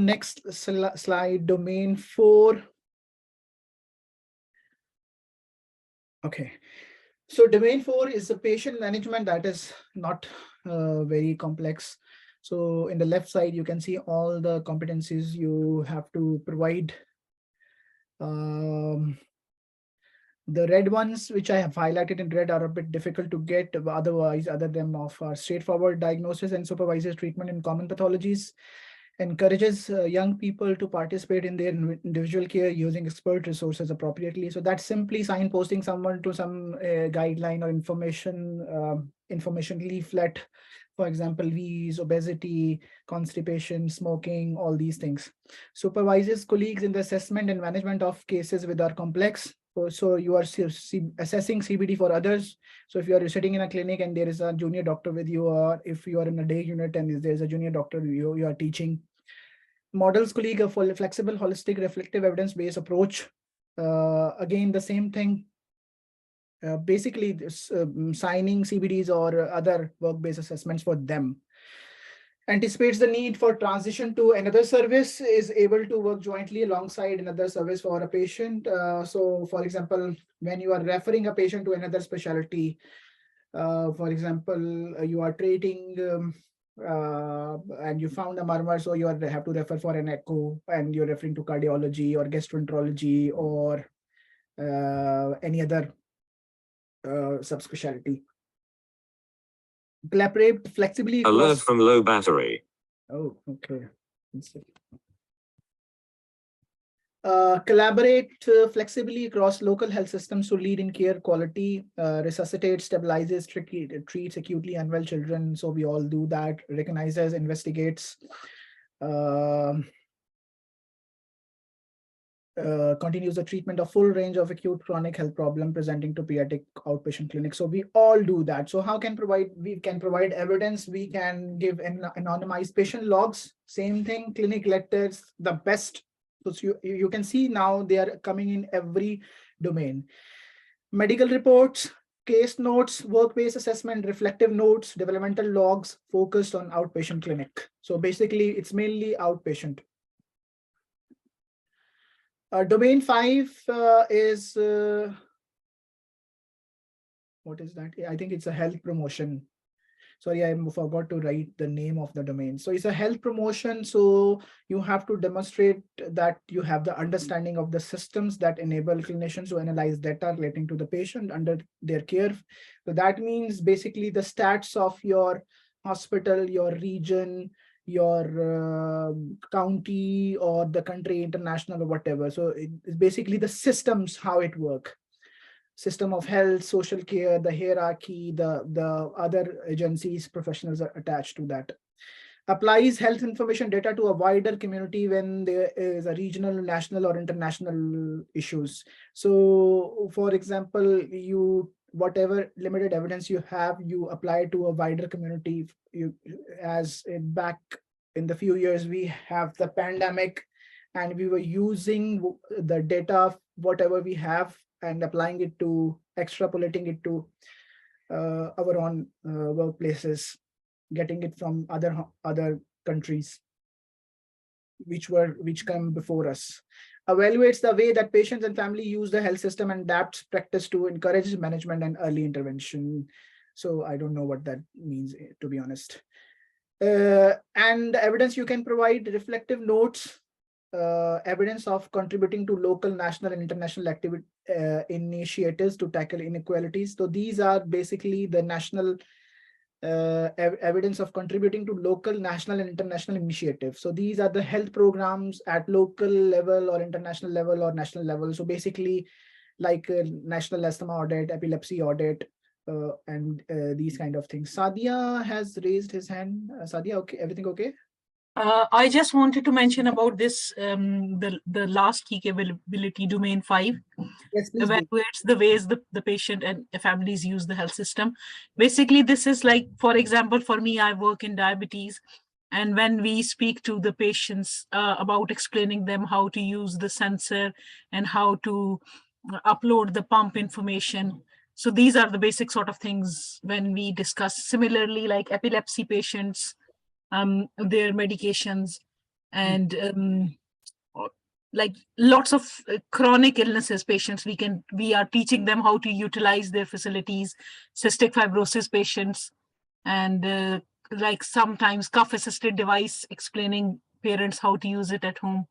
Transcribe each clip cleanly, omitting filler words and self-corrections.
next slide, domain 4. Okay, so domain 4 is the patient management. That is not very complex. So in the left side, you can see all the competencies you have to provide. The red ones, which I have highlighted in red, are a bit difficult to get otherwise, other than of straightforward diagnosis and supervises treatment in common pathologies, encourages young people to participate in their individual care using expert resources appropriately. So that's simply signposting someone to some guideline or information leaflet. For example, V's, obesity, constipation, smoking, all these things. Supervises colleagues in the assessment and management of cases which are complex. So you are assessing CBD for others. So if you are sitting in a clinic and there is a junior doctor with you, or if you are in a day unit and there's a junior doctor you are teaching. Models colleague a flexible, holistic, reflective, evidence-based approach. Again, the same thing. Basically, signing CBDs or other work-based assessments for them. Anticipates the need for transition to another service, is able to work jointly alongside another service for a patient. So, for example, when you are referring a patient to another specialty, for example, you are treating and you found a murmur, so you have to refer for an echo, and you're referring to cardiology or gastroenterology or any other subspecialty. Collaborate flexibly. Alert from low battery. Oh, okay. Collaborate flexibly across local health systems to lead in care quality, resuscitate, stabilizes, treats acutely unwell children. So we all do that, recognizes, investigates, continues the treatment of full range of acute chronic health problem presenting to pediatric outpatient clinics. So we all do that. So how can we can provide evidence, we can give anonymized patient logs, same thing, clinic letters, the best. So you can see now they are coming in every domain. Medical reports, case notes, work-based assessment, reflective notes, developmental logs focused on outpatient clinic. So basically it's mainly outpatient. Domain 5 is, what is that? I think it's a health promotion. Sorry, I forgot to write the name of the domain. So it's a health promotion. So you have to demonstrate that you have the understanding of the systems that enable clinicians to analyze data relating to the patient under their care. So that means basically the stats of your hospital, your region, your county or the country, international or whatever. So it's basically the systems, how it work. System of health, social care, the hierarchy, the other agencies, professionals are attached to that. Applies health information data to a wider community when there is a regional, national or international issues. So for example, whatever limited evidence you have, you apply to a wider community. Back in the few years, we have the pandemic and we were using the data, whatever we have, and applying it to, extrapolating it to our own workplaces, getting it from other countries which come before us. Evaluates the way that patients and family use the health system and adapts practice to encourage management and early intervention. So I don't know what that means, to be honest. And evidence you can provide, reflective notes, evidence of contributing to local, national, and international activity initiatives to tackle inequalities. So these are basically the national evidence of contributing to local, national, and international initiatives. So these are the health programs at local level or international level or national level. So basically like national asthma audit, epilepsy audit, and these kind of things. Sadia has raised his hand. Sadia, okay, everything okay? I just wanted to mention about this, the last key capability, domain 5, yes, evaluates the ways the patient and the families use the health system. Basically, this is like, for example, for me, I work in diabetes. And when we speak to the patients about explaining them how to use the sensor and how to upload the pump information. So these are the basic sort of things when we discuss. Similarly, like epilepsy patients, their medications, and like lots of chronic illnesses patients, we are teaching them how to utilize their facilities. Cystic fibrosis patients, and like sometimes cough assisted device, explaining parents how to use it at home.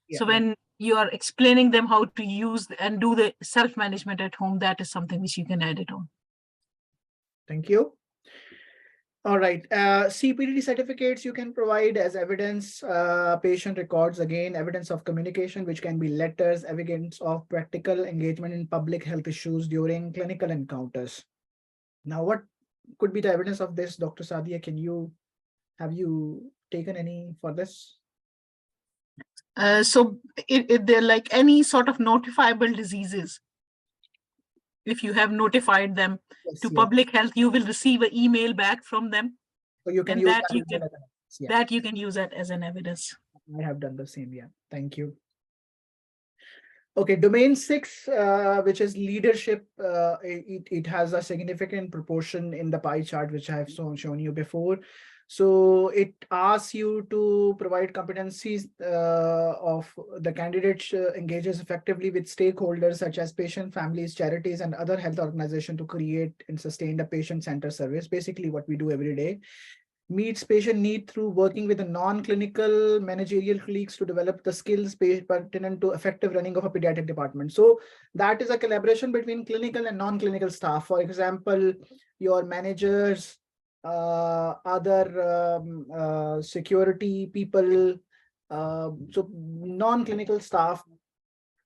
Yeah, So yeah. when you are explaining them how to use and do the self management at home, that is something which you can add it on. Thank you. All right. CPD certificates you can provide as evidence, patient records, again, evidence of communication, which can be letters, evidence of practical engagement in public health issues during clinical encounters. Now, what could be the evidence of this, Dr. Sadia? Have you taken any for this? So they're like any sort of notifiable diseases. If you have notified them Yes, to yes. public health, you will receive an email back from them, So you can and use that that you as can well as evidence. Yeah, use that as an evidence. I have done the same. Yeah, thank you. Okay, domain 6, which is leadership, it has a significant proportion in the pie chart, which I have shown you before. So it asks you to provide competencies of the candidate engages effectively with stakeholders such as patient families, charities, and other health organizations to create and sustain the patient-centered service, basically what we do every day. Meets patient need through working with the non-clinical managerial colleagues to develop the skills pertinent to effective running of a pediatric department. So that is a collaboration between clinical and non-clinical staff. For example, your managers, other security people, so non-clinical staff,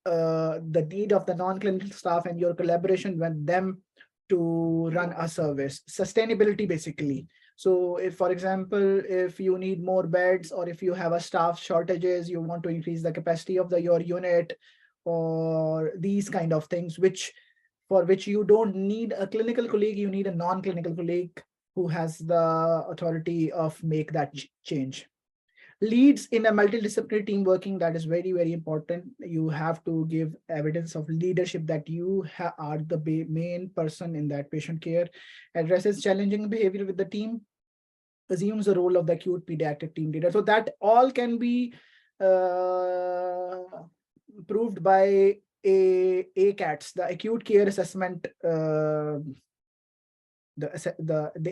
the need of the non-clinical staff and your collaboration with them to run a service. Sustainability, basically. So if, for example, if you need more beds or if you have a staff shortages, you want to increase the capacity of your unit or these kind of things, for which you don't need a clinical colleague, you need a non-clinical colleague who has the authority of make that change. Leads in a multidisciplinary team working, that is very, very important. You have to give evidence of leadership that you are the main person in that patient care. Addresses challenging behavior with the team, assumes the role of the acute pediatric team leader. So that all can be proved by ACATS, the acute care assessment, the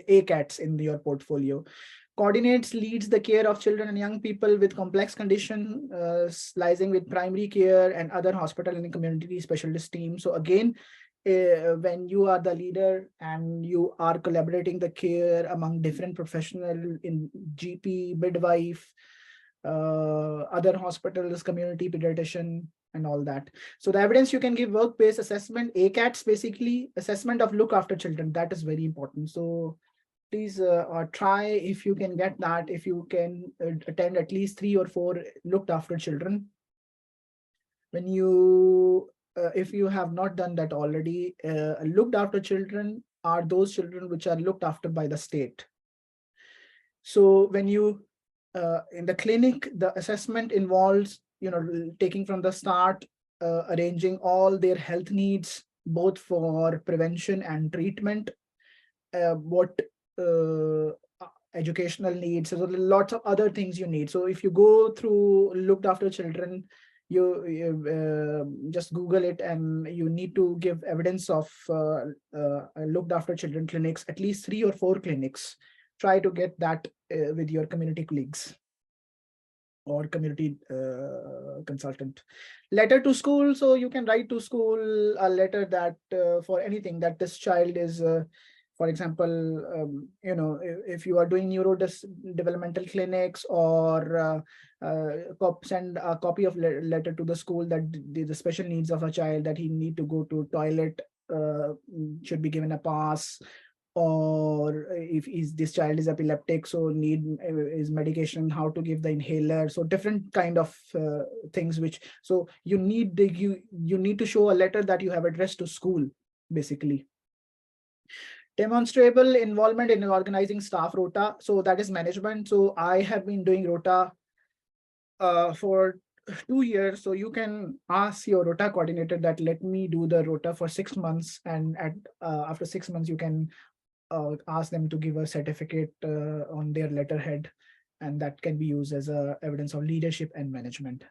ACATS in your portfolio. Coordinates, leads the care of children and young people with complex condition, liaising with primary care and other hospital and community specialist teams. So again, when you are the leader and you are collaborating the care among different professional in GP, midwife, other hospitals, community pediatrician, and all that. So the evidence you can give: work-based assessment, ACATS, basically assessment of look after children. That is very important. So please try, if you can get that, if you can attend at least 3 or 4 looked after children. When you, if you have not done that already, looked after children are those children which are looked after by the state. So when you, in the clinic, the assessment involves, taking from the start, arranging all their health needs, both for prevention and treatment, what educational needs, so lots of other things you need. So if you go through looked after children, you just Google it, and you need to give evidence of looked after children clinics, at least 3 or 4 clinics. Try to get that with your community colleagues or community consultant. Letter to school. So you can write to school a letter that for anything that this child is, for example, if you are doing developmental clinics, or send a copy of letter to the school that the special needs of a child, that he need to go to toilet, should be given a pass, or if this child is epileptic, so need is medication, how to give the inhaler. So different kind of things, which, so you need you need to show a letter that you have addressed to school, basically. Demonstrable involvement in organizing staff rota, so that is management. So I have been doing rota for 2 years. So you can ask your rota coordinator that let me do the rota for 6 months, and after 6 months you can ask them to give a certificate on their letterhead, and that can be used as a evidence of leadership and management.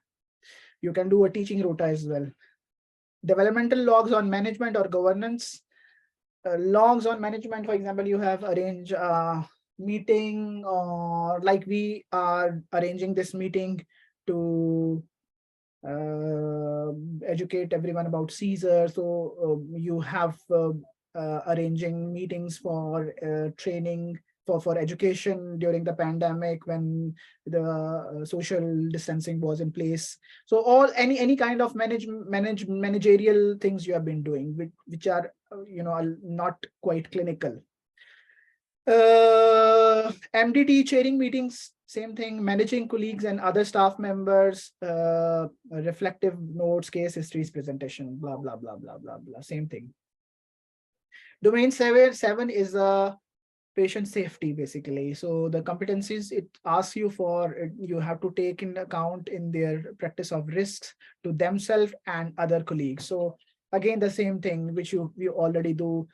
You can do a teaching rota as well. Developmental logs on management or governance. Logs on management, for example, you have arranged a meeting, or like we are arranging this meeting to educate everyone about CESR. So you have arranging meetings for training for education during the pandemic when the social distancing was in place. So all any kind of managerial things you have been doing, which are are not quite clinical. MDT chairing meetings, same thing, managing colleagues and other staff members, reflective notes, case histories, presentation, blah, blah, blah, blah, blah, blah, same thing. Domain seven is patient safety, basically. So the competencies it asks you for, you have to take in account in their practice of risks to themselves and other colleagues. So again, the same thing which you already do.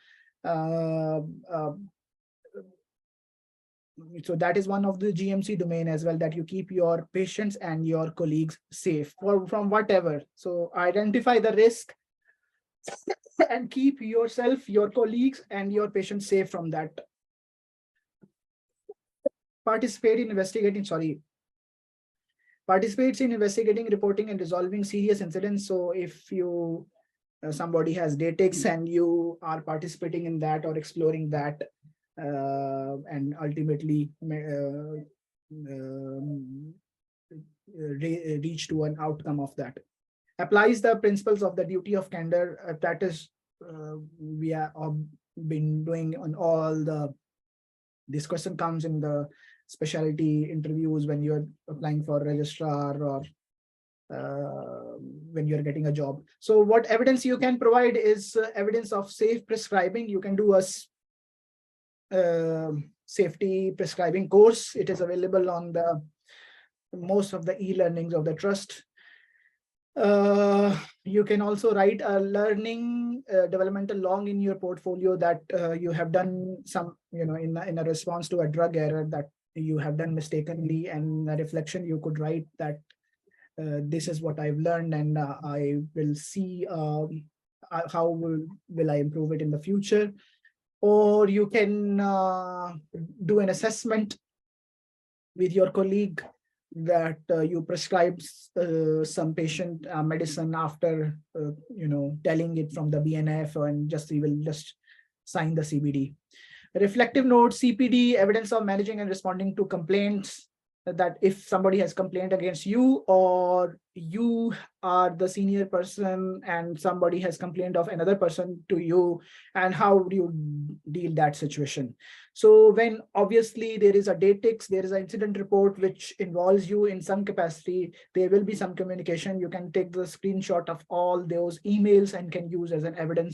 So that is one of the GMC domain as well, that you keep your patients and your colleagues safe from whatever. So identify the risk and keep yourself, your colleagues, and your patients safe from that. Participates in investigating, reporting, and resolving serious incidents. So if you somebody has datics and you are participating in that or exploring that, and ultimately reach to an outcome of that. Applies the principles of the duty of candor. That is, we have been doing on all the. This question comes in the specialty interviews when you're applying for registrar or when you're getting a job. So what evidence you can provide is evidence of safe prescribing. You can do a safety prescribing course. It is available on the most of the e-learnings of the trust. You can also write a learning developmental log in your portfolio that you have done some, in a response to a drug error that you have done mistakenly, and a reflection you could write that this is what I've learned, and I will see how will I improve it in the future. Or you can do an assessment with your colleague that you prescribe some patient medicine after telling it from the BNF, and you will just sign the CBD. Reflective note, CPD, evidence of managing and responding to complaints. That if somebody has complained against you, or you are the senior person and somebody has complained of another person to you, and how do you deal that situation. So when obviously there is a datics, there is an incident report which involves you in some capacity, there will be some communication. You can take the screenshot of all those emails and can use as an evidence